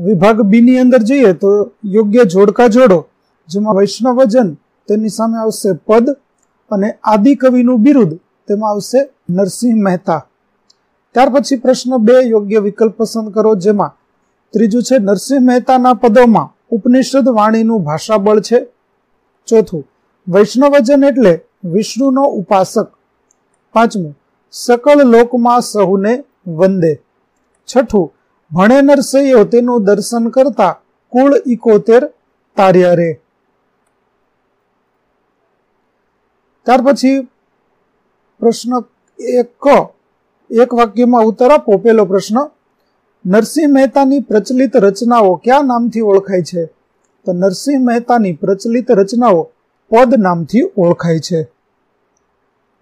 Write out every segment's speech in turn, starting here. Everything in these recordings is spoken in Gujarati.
વિભાગ બી ની અંદર જઈએ તો યોગ્ય જોડકા જોડો, જેમાં વૈષ્ણવજન તેની સામે આવશે પદ અને આદિ કવિનું બિરુદ તેમાં આવશે નરસિંહ મહેતા. ત્યાર પછી પ્રશ્ન 2 યોગ્ય વિકલ્પ પસંદ કરો, જેમાં ત્રીજું છે નરસિંહ મહેતાના પદોમાં ઉપનિષદ વાણીનું ભાષાબળ છે. ચોથું, વૈષ્ણવજન એટલે વિષ્ણુનો ઉપાસક. પાંચમું, સકળ લોકમાં સહુને વંદે. છઠ્ઠું, ભણે નરસૈયો તેનું દર્શન કરતા કુળ 71 તાર્યા રે. ત્યાર પછી પ્રશ્ન 1 એક વાક્યમાં ઉત્તર આપો. પહેલો પ્રશ્ન, નરસિંહ મહેતાની પ્રચલિત રચનાઓ કયા નામથી ઓળખાય છે? તો નરસિંહ મહેતાની પ્રચલિત રચનાઓ પદ નામથી ઓળખાય છે.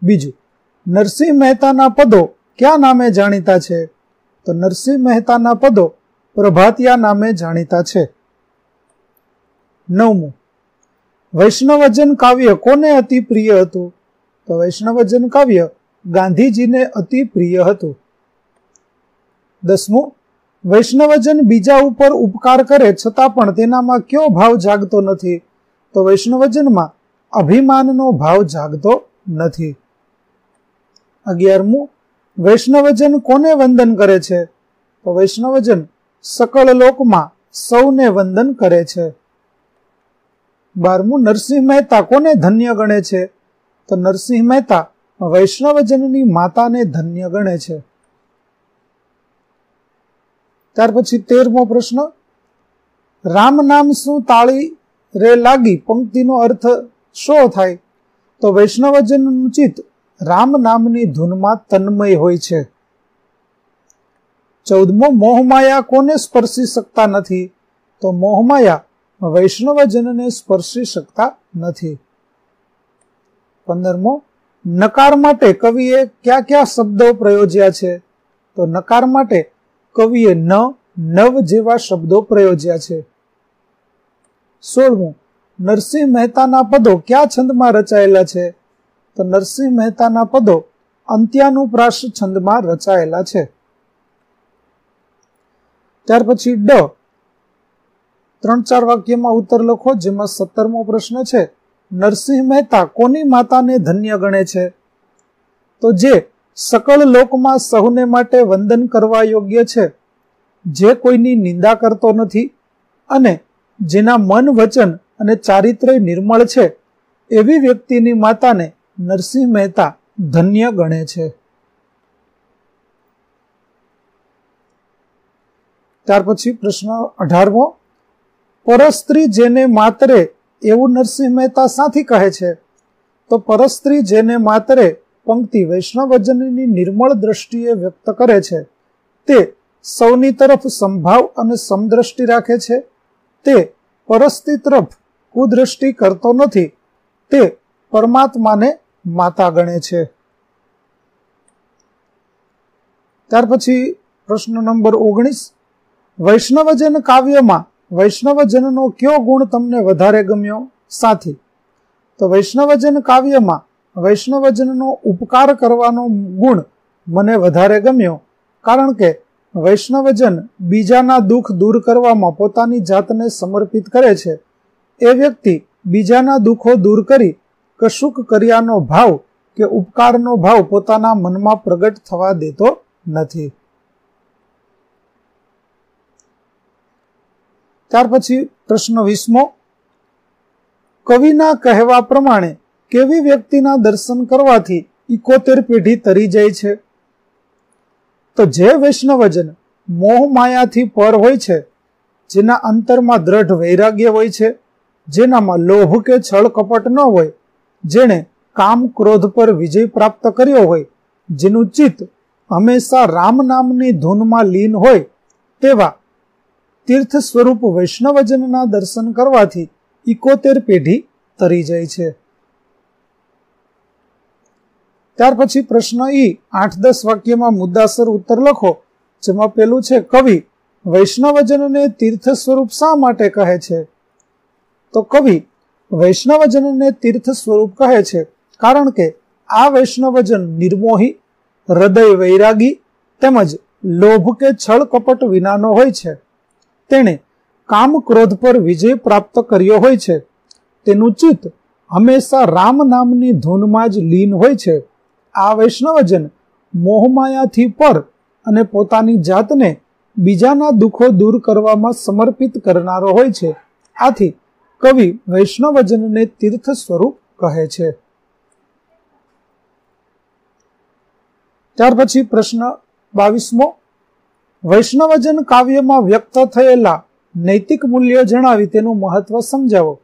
બીજું, નરસિંહ મહેતાના પદો કયા નામે જાણીતા છે? તો નરસિંહ મહેતાના પદો પ્રભાતિયા નામે જાણીતા છે. 9મું, વૈષ્ણવજન કાવ્ય કોને અતિ પ્રિય હતું? તો વૈષ્ણવજન કાવ્ય ગાંધીજીને અતિ પ્રિય હતું. 10મું, વૈષ્ણવજન બીજા ઉપર ઉપકાર કરે છતાં પણ તેનામાં કયો ભાવ જાગતો નથી? તો વૈષ્ણવજનમાં અભિમાનનો ભાવ જાગતો નથી. 11મું, વૈષ્ણવજન કોને વંદન કરે છે? તો વૈષ્ણવજન સકળ લોકમાં સૌને વંદન કરે છે. 12મું, નરસિંહ મહેતા કોને ધન્ય ગણે છે? તો નરસિંહ મહેતા વૈષ્ણવજનની માતાને ધન્ય ગણે છે. ત્યાર પછી 13મો પ્રશ્ન, રામ નામ શું તાળી રે લાગી પંક્તિનો અર્થ શો થાય? તો વૈષ્ણવજનનું ચિત્ત રામ નામની ધૂનમાં તન્મય હોય છે. 14મો, મોહમાયા કોને સ્પર્શી શકતા નથી? તો મોહમાયા વૈષ્ણવજનને સ્પર્શી શકતા નથી. 15મો, નકાર માટે કવિએ કયા કયા શબ્દો પ્રયોજ્યા છે? તો નકાર માટે કવિએ ન, નવ જેવા શબ્દો પ્રયોજ્યા છે. 16મું, નરસિંહ મહેતાના પદો કયા છંદમાં રચાયેલા છે? તો નરસિંહ મહેતાના પદો અંત્યાનુપ્રાસ છંદમાં રચાયેલા છે. ત્યાર પછી 3-4 વાક્યમાં ઉત્તર લખો, જેમાં 17મો પ્રશ્ન છે, નરસિંહ મહેતા કોની માતાને ધન્ય ગણે છે? તો જે સકળ લોકમાં સહુને માટે વંદન કરવા યોગ્ય છે, જે કોઈની નિંદા કરતો નથી અને જેના મન, વચન અને ચારિત્ર્ય નિર્મળ છે, એવી વ્યક્તિની માતાને નરસિંહ મહેતા ધન્ય ગણે છે. ત્યાર પછી પ્રશ્ન 18મો, પરસ્ત્રી જેને માતરે એવું નરસિંહ મહેતા સાથી કહે છે? તો પરસ્ત્રી જેને માતરે પંક્તિ વૈષ્ણવજનની નિર્મળ દ્રષ્ટિએ વ્યક્ત કરે છે, તે સૌની તરફ સંભાવ અને સમદ્રષ્ટિ રાખે છે, તે પરસ્ત્રી તરફ કુદ્રષ્ટિ કરતો નથી, તે પરમાત્માને માતા ગણે છે. ત્યાર પછી પ્રશ્ન નંબર 19, વૈષ્ણવજન કાવ્યમાં વૈષ્ણવજનનો કયો ગુણ તમને વધારે ગમ્યો? સાથી. તો વૈષ્ણવજન કાવ્યમાં વૈષ્ણવજનનો ઉપકાર કરવાનો ગુણ મને વધારે ગમ્યો, કારણ કે વૈષ્ણવજન બીજાના દુઃખ દૂર કરવામાં પોતાની જાતને સમર્પિત કરે છે. એ વ્યક્તિ બીજાના દુઃખો દૂર કરી કશુંક કર્યાનો ભાવ કે ઉપકારનો ભાવ પોતાના મનમાં પ્રગટ થવા દેતો નથી. ત્યાર પછી પ્રશ્ન 20મો, કવિના કહેવા પ્રમાણે કેવી વ્યક્તિના દર્શન કરવાથી 71 પેઢી તરી જાય છે? તો જે વૈષ્ણવજન મોહ માયાથી પર હોય છે, જેના અંતરમાં દ્રઢ વૈરાગ્ય હોય છે, જેનામાં લોભ કે છળ કપટ ન હોય, જેણે કામ ક્રોધ પર વિજય પ્રાપ્ત કર્યો હોય, જેનું ચિત્ત હંમેશા રામ નામની ધૂનમાં લીન હોય, તેવા તીર્થ સ્વરૂપ વૈષ્ણવજનના દર્શન કરવાથી 71 પેઢી તરી જાય છે. ત્યાર પછી પ્રશ્ન 8-10 વાક્યમાં મુદ્દાસર ઉત્તર લખો, જેમાં પેલું છે, કવિ વૈષ્ણવજનને તીર્થ સ્વરૂપ શા માટે કહે છે? તો કવિ વૈષ્ણવજનને તીર્થ સ્વરૂપ કહે છે કારણ કે આ વૈષ્ણવજન નિર્મોહી, હૃદય વૈરાગી તેમજ લોભ કે છળ કપટ વિનાનો હોય છે. તેણે કામ ક્રોધ પર વિજય પ્રાપ્ત કર્યો હોય છે તેનું ચિત્ત હંમેશા રામ નામની ધૂનમાં જ લીન હોય છે. આ વૈષ્ણવજન મોહમાયાથી પર અને પોતાની જાતને બીજાના દુઃખો દૂર કરવામાં સમર્પિત કરનારો હોય છે. આથી કવિ વૈષ્ણવજનને તીર્થ સ્વરૂપ કહે છે. ત્યાર પછી પ્રશ્ન 22મો, વૈષ્ણવજન કાવ્યમાં વ્યક્ત થયેલા નૈતિક મૂલ્યો જણાવી તેનું મહત્વ સમજાવો.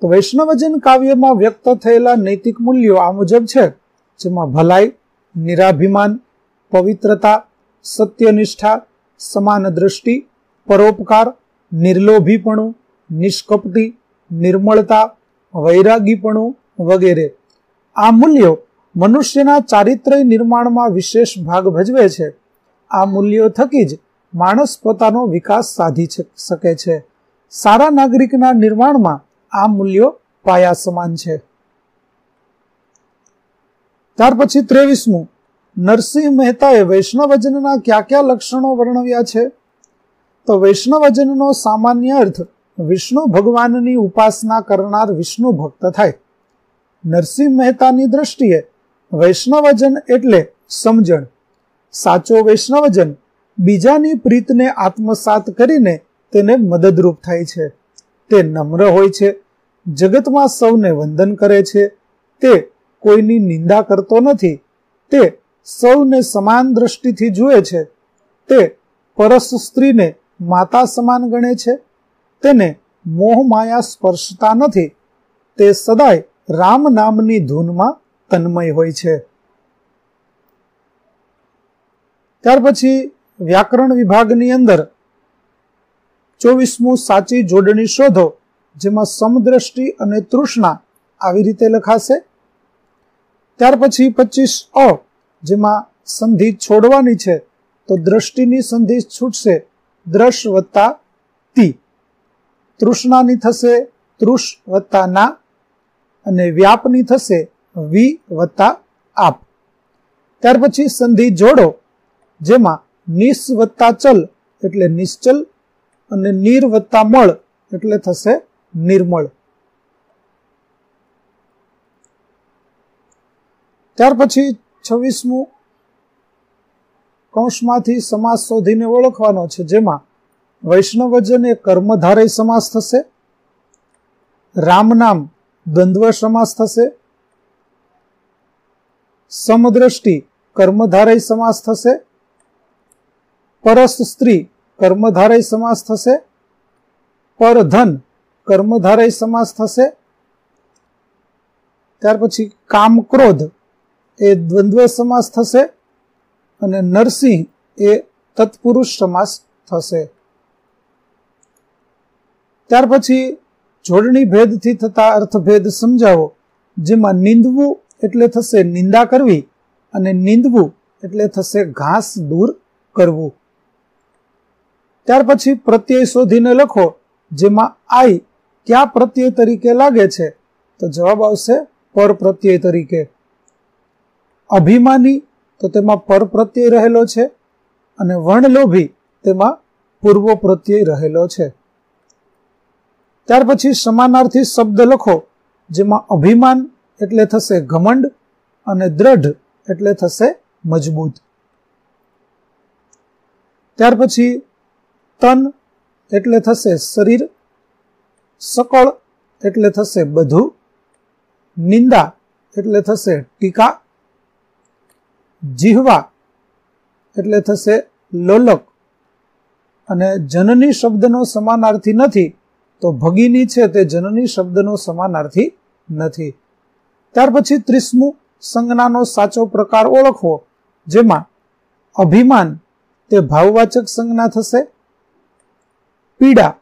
તો વૈષ્ણવજન કાવ્યમાં વ્યક્ત થયેલા નૈતિક મૂલ્યો આ મુજબ છે, જેમાં ભલાઈ, નિરાભિમાન, પવિત્રતા, સત્યનિષ્ઠા, સમાન દ્રષ્ટિ, પરોપકાર, નિર્લોભીપણું, નિષ્કપટી, નિર્મળતા, વૈરાગીપણું વગેરે. આ મૂલ્યો મનુષ્યના ચારિત્ર્ય નિર્માણમાં વિશેષ ભાગ ભજવે છે. આ મૂલ્યો થકી જ માણસ પોતાનો વિકાસ સાધી શકે છે. સારા નાગરિકના નિર્માણમાં આ મૂલ્યો પાયા સમાન છે. ત્યાર પછી 23મું, નરસિંહ મહેતાએ વૈષ્ણવજનના કયા કયા લક્ષણો વર્ણવ્યા છે? તો વૈષ્ણવજનનો સામાન્ય અર્થ વિષ્ણુ ભગવાનની ઉપાસના કરનાર વિષ્ણુ ભક્ત થાય. નરસિંહ મહેતાની દ્રષ્ટિએ વૈષ્ણવજન એટલે સમજણ. સાચો વૈષ્ણવજન બીજાની પ્રીતને આત્મસાત કરીને તેને મદદરૂપ થાય છે. તે નમ્ર હોય છે, જગતમાં સૌને વંદન કરે છે, તે કોઈની નિંદા કરતો નથી, તે સૌને સમાન દ્રષ્ટિથી જુએ છે, તે પરસ સ્ત્રીને માતા સમાન ગણે છે, તેને મોહ માયા સ્પર્શતા નથી, તે સદાય રામ નામની ધૂનમાં તન્મય હોય છે. ત્યાર પછી વ્યાકરણ વિભાગની અંદર 24મું, સાચી જોડણી શોધો, જેમાં સમદ્રષ્ટિ અને તૃષ્ણા આવી રીતે લખાશે. ત્યાર પછી 25 અ, જેમાં સંધિ છોડવાની છે, તો દ્રષ્ટિની સંધિ છૂટશે દ્રશ વત્તા તી. તૃષ્ણાની થશે તૃષ વત્તા ના, અને વ્યાપની થશે વી વત્તા આપ. ત્યાર પછી સંધિ જોડો, જેમાં નિસ વત્તા ચલ એટલે નિશ્ચલ, અને નીર વત્તા મળ એટલે થશે નિર્મળ. ત્યાર પછી 26મું, કૌંસમાંથી સમાસ શોધીને ઓળખવાનો છે, જેમાં વૈષ્ણવજન એ કર્મધારય સમાસ થશે, રામ નામ દ્વંદ્વ સમાસ થશે, સમદ્રષ્ટિ કર્મધારય સમાસ થશે, પરસ સ્ત્રી કર્મધારય સમાસ થશે, પરધન કર્મધારય સમાસ થશે. ત્યાર પછી કામ ક્રોધ એ દ્વંદ્વ સમાસ થશે, અને નરસિંહ એ તત્પુરુષ સમાસ થશે. ત્યાર પછી જોડણી ભેદથી થતા અર્થભેદ સમજાવો, જેમાં નિંદવું એટલે થશે નિંદા કરવી, અને નિંદવું એટલે થશે ઘાસ દૂર કરવું. ત્યાર પછી પ્રત્યય શોધીને લખો, જેમાં આઈ ક્યાં પ્રત્યય તરીકે લાગે છે? તો જવાબ આવશે પર પ્રત્યય તરીકે. અભિમાની તો તેમાં પર પ્રત્યય રહેલો છે, અને વર્ણલોભી તેમાં પૂર્વ પ્રત્યય રહેલો છે. ત્યાર પછી સમાનાર્થી શબ્દ લખો, જેમાં અભિમાન એટલે થશે ઘમંડ, અને દ્રઢ એટલે થશે મજબૂત. ત્યાર પછી તન એટલે થશે શરીર, સકળ એટલે થશે બધું, નિંદા એટલે થશે ટીકા, જીહવા એટલે થશે લોલક, અને જનની શબ્દનો સમાનાર્થી નથી, તો ભગીની છે તે જનની શબ્દનો સમાનાર્થી નથી. ત્યાર પછી 30મું, સંજ્ઞાનો સાચો પ્રકાર ઓળખવો, જેમાં અભિમાન તે ભાવવાચક સંજ્ઞા થશે, પીડા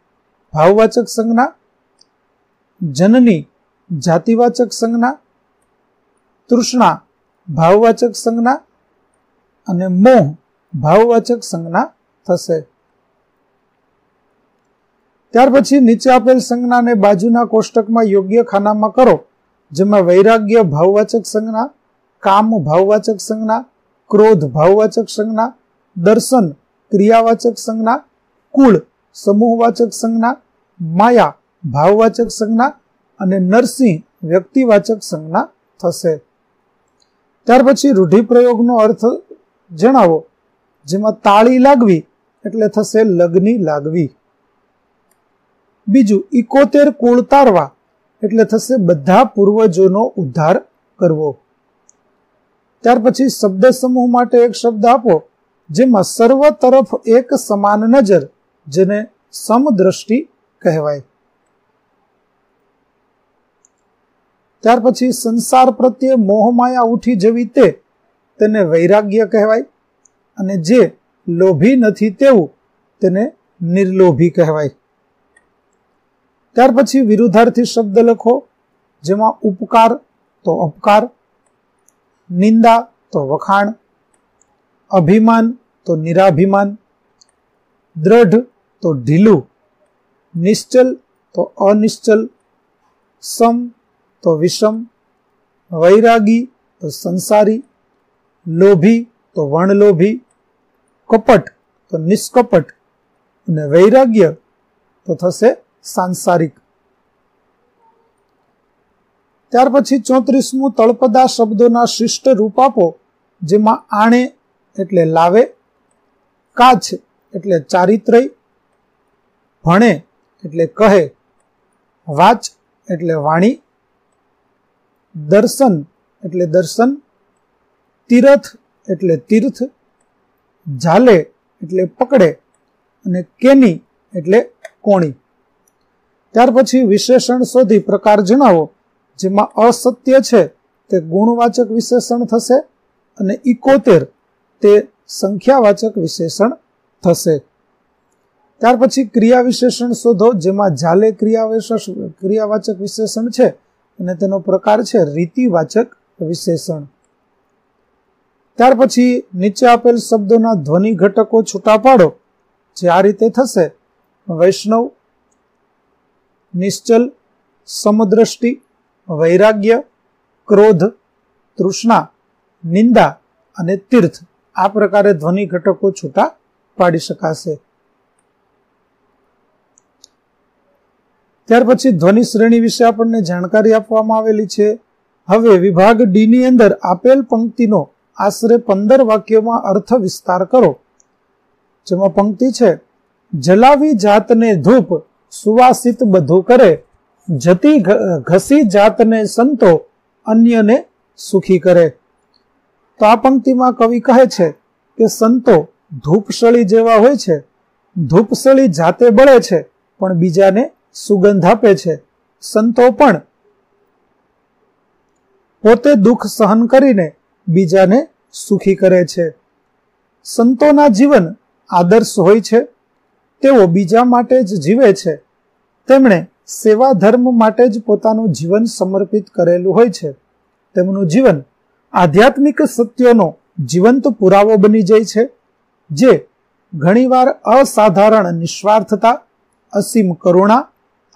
ભાવવાચક સંજ્ઞા, જનની જાતિવાચક સંજ્ઞા, તૃષ્ણા ભાવવાચક સંજ્ઞા, અને મોહ ભાવવાચક સંજ્ઞા થશે. ત્યાર પછી નીચે આપેલ સંજ્ઞાને બાજુના કોષ્ટકમાં યોગ્ય ખાનામાં કરો, જેમાં વૈરાગ્ય ભાવવાચક સંજ્ઞા, કામ ભાવવાચક સંજ્ઞા, ક્રોધ ભાવવાચક સંજ્ઞા, દર્શન ક્રિયાવાચક સંજ્ઞા, કુળ સમૂહવાચક સંજ્ઞા, માયા ભાવવાચક સંજ્ઞા અને નરસિંહ વ્યક્તિવાચક સંજ્ઞા થશે. ત્યાર પછી રૂઢિપ્રયોગનો અર્થ જણાવો, જેમાં તાળી લાગવી એટલે થશે લગની લાગવી. બીજું 71 કુળ તારવા એટલે થશે બધા પૂર્વજોનો ઉદ્ધાર કરવો. ત્યાર પછી શબ્દ સમૂહ માટે એક શબ્દ આપો જેમાં સર્વ તરફ એક સમાન નજર, જેને સમદ્રષ્ટિ કહેવાય. ત્યાર પછી સંસાર પ્રત્યે મોહમાયા ઉઠી જવી તેને વૈરાગ્ય કહેવાય, અને જે લોભી નથી તેવું તેને નિર્લોભી કહેવાય. ત્યાર પછી વિરુદ્ધાર્થી શબ્દ લખો, જેમાં ઉપકાર તો અપકાર, નિંદા તો વખાણ, અભિમાન તો નિરાભિમાન, દ્રઢ તો ઢીલું, નિશ્ચલ તો અનિશ્ચલ, સમ તો વિષમ, વૈરાગી તો સંસારી, લોભી તો વણલોભી, કપટ તો નિષ્કપટ અને વૈરાગ્ય તો થશે સાંસારિક. ત્યાર પછી 34મું તળપદા શબ્દોના શિષ્ટ રૂપ આપો, જેમાં આણે એટલે લાવે, કાચ એટલે ચારિત્રય, ભણે એટલે કહે, વાચ એટલે વાણી, દર્શન એટલે દર્શન, તીરથ એટલે તીર્થ, ઝાલે એટલે પકડે અને કેની એટલે કોણી. ત્યાર પછી વિશેષણ શોધી પ્રકાર જણાવો, જેમાં અસત્ય છે તે ગુણવાચક વિશેષણ થશે અને 71 તે સંખ્યાવાચક વિશેષણ થશે. ત્યાર પછી ક્રિયા વિશેષણ શોધો, જેમાં ઝાલે ક્રિયાવાચક વિશેષણ છે અને તેનો પ્રકાર છે રીતિવાચક વિશેષણ. ત્યાર પછી નીચે આપેલ શબ્દોના ધ્વનિ ઘટકો છૂટા પાડો, જે આ રીતે થશે: વૈષ્ણવ, નિશ્ચલ, સમદ્રષ્ટિ, વૈરાગ્ય, ક્રોધ, તૃષ્ણા, નિંદા અને તીર્થ. આ પ્રકારે ધ્વનિ ઘટકો છૂટા પાડી શકાશે. ત્યાર પછી ધ્વનિ શ્રેણી વિશે આપણને જાણકારી આપવામાં આવેલી છે. હવે વિભાગ ડી ની અંદર આપેલ પંક્તિનો આશરે 15 વાક્યોમાં અર્થ વિસ્તાર કરો. જેમાં પંક્તિ છે: જલાવી જાતને ધૂપ, સુવાસિત બધું કરે, જતી ઘસી જાતને સંતો, અન્યને સુખી કરે. તો આ પંક્તિમાં કવિ કહે છે કે સંતો ધૂપસળી જેવા હોય છે. ધૂપસળી જાતે બળે છે પણ બીજાને સુગંધ આપે છે. સંતો પણ પોતે દુઃખ સહન કરીને બીજાને સુખી કરે છે. સંતોના જીવન આદર્શ હોય છે. તેઓ બીજા માટે જ જીવે છે. તેમણે સેવા ધર્મ માટે જ પોતાનું જીવન સમર્પિત કરેલું હોય છે. તેમનું જીવન આધ્યાત્મિક સત્યોનો જીવંત પુરાવો બની જાય છે, જે ઘણીવાર અસાધારણ નિસ્વાર્થતા, અસીમ કરુણા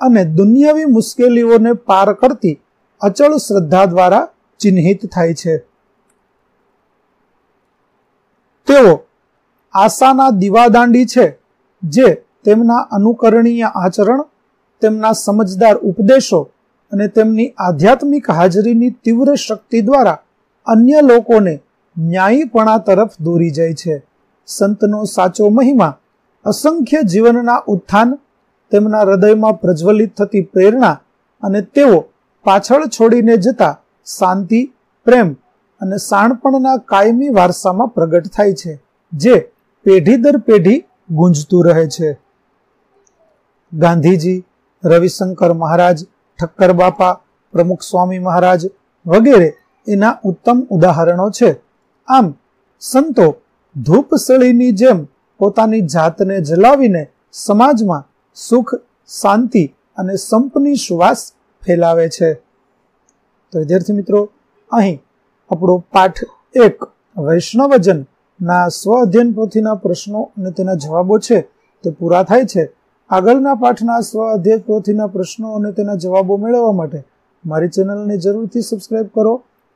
અને દુનિયાવી મુશ્કેલીઓને પાર કરતી અચળ શ્રદ્ધા દ્વારા ચિહ્નિત થાય છે. તેઓ આશાના દીવાદાંડી છે, જે તેમના અનુકરણીય આચરણ, તેમના સમજદાર ઉપદેશો અને તેમની આધ્યાત્મિક હાજરીની તીવ્ર શક્તિ દ્વારા અન્ય લોકોને ન્યાયીપણા તરફ દોરી જાય છે. સંતનો સાચો મહિમા અસંખ્ય જીવનના ઉત્થાન, તેમના હૃદયમાં પ્રજ્વલિત થતી પ્રેરણા અને તેઓ પાછળ છોડીને જતા શાંતિ, પ્રેમ અને શાણપણના કાયમી વારસામાં પ્રગટ થાય છે, જે પેઢી દર પેઢી ગુંજતું રહે છે. ગાંધીજી, રવિશંકર મહારાજ, ઠક્કર બાપા, પ્રમુખ સ્વામી મહારાજ વગેરે એના ઉત્તમ ઉદાહરણો છે. આમ સંતો ધૂપસળીની જેમ પોતાની જાતને જલાવીને સમાજમાં સુખ, શાંતિ અને સંપની સુવાસ ફેલાવે છે. તો વિદ્યાર્થી મિત્રો, અહીં આપણો પાઠ 1 વૈષ્ણવજન ના સ્વ અધ્યયન પોથીના પ્રશ્નો અને તેના જવાબો છે તે પૂરા થાય છે. આગળના પાઠના સ્વ અધ્યયન પોથીના પ્રશ્નો અને તેના જવાબો મેળવવા માટે મારી ચેનલને જરૂરથી સબસ્ક્રાઇબ કરો.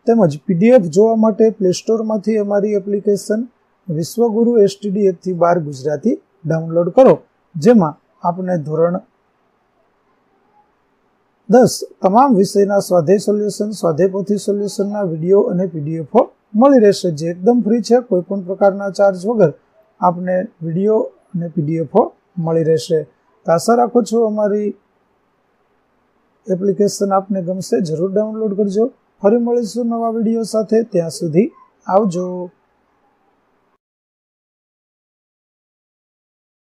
તેમજ PDF જોવા માટે પ્લે સ્ટોરમાંથી અમારી એપ્લિકેશન વિશ્વગુરુ STD 1 થી 12 ગુજરાતી ડાઉનલોડ કરો, જેમાં આપને ધોરણ 10 તમામ વિષયના સ્વાધ્યાય સોલ્યુશન, સ્વાધ્યાય પોથી સોલ્યુશનના વિડીયો અને પીડીએફો મળી રહેશે, જે એકદમ ફ્રી છે. કોઈ પણ પ્રકારના ચાર્જ વગર આપને વિડીયો અને પીડીએફો મળી રહેશે. તો આશા રાખું છું અમારી એપ્લિકેશન આપને ગમશે. જરૂર ડાઉનલોડ કરજો. ફરી મળીશું નવા વિડીયો સાથે. ત્યાં સુધી આવજો.